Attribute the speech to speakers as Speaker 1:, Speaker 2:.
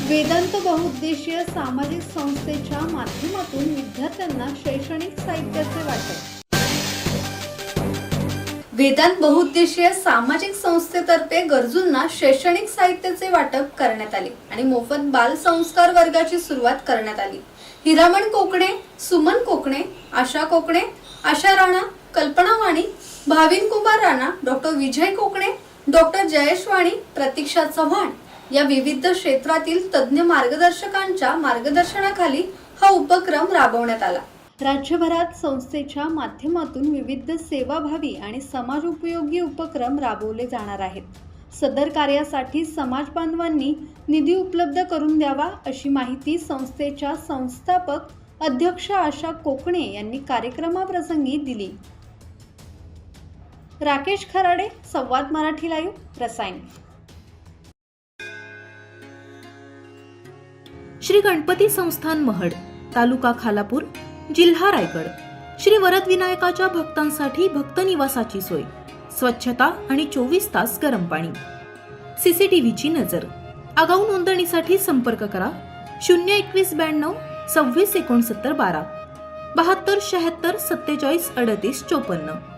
Speaker 1: वेदांत बहुउद्देशीय सामाजिक संस्थेच्या माध्यमातून विद्यार्थ्यांना शैक्षणिक साहित्याचे वाटप। वेदांत बहुउद्देशीय सामाजिक संस्थेतर्फे गरजूंना शैक्षणिक साहित्याचे वाटप करण्यात आले आणि मोफत बाल संस्कार वर्गाची सुरुवात करण्यात आली। हिरामण कोकणे, सुमन कोकणे, आशा कोकणे, आशा राणा, कल्पना वाणी, भाविन कुमार राणा, डॉक्टर विजय कोकणे, डॉक्टर जयेश वाणी, प्रतीक्षा चव्हाण या विविध क्षेत्रातील तज्ञ मार्गदर्शकांच्या मार्गदर्शनाखाली हा उपक्रम राबवण्यात आला। राज्यभरात संस्थेच्या माध्यमातून विविध सेवाभावी आणि समाज उपयोगी उपक्रम राबवले जाणार आहेत। सदर कार्यासाठी समाज बांधवांनी निधी उपलब्ध करून द्यावा अशी माहिती संस्थेच्या संस्थापक अध्यक्ष आशा कोकणे यांनी कार्यक्रमाप्रसंगी दिली। राकेश खराडे, संवाद मराठी लाईव्ह, रसायन।
Speaker 2: श्री गणपती संस्थान महड, तालुका खालापूर, जिल्हा रायगड। श्री वरद विनायकाच्या भक्तांसाठी भक्त निवासाची सोय, स्वच्छता आणि 24 तास गरम पाणी, सीसीटीव्हीची नजर। आगाऊ नोंदणीसाठी संपर्क करा 021 92 26 69 12 72 76 47 38 54।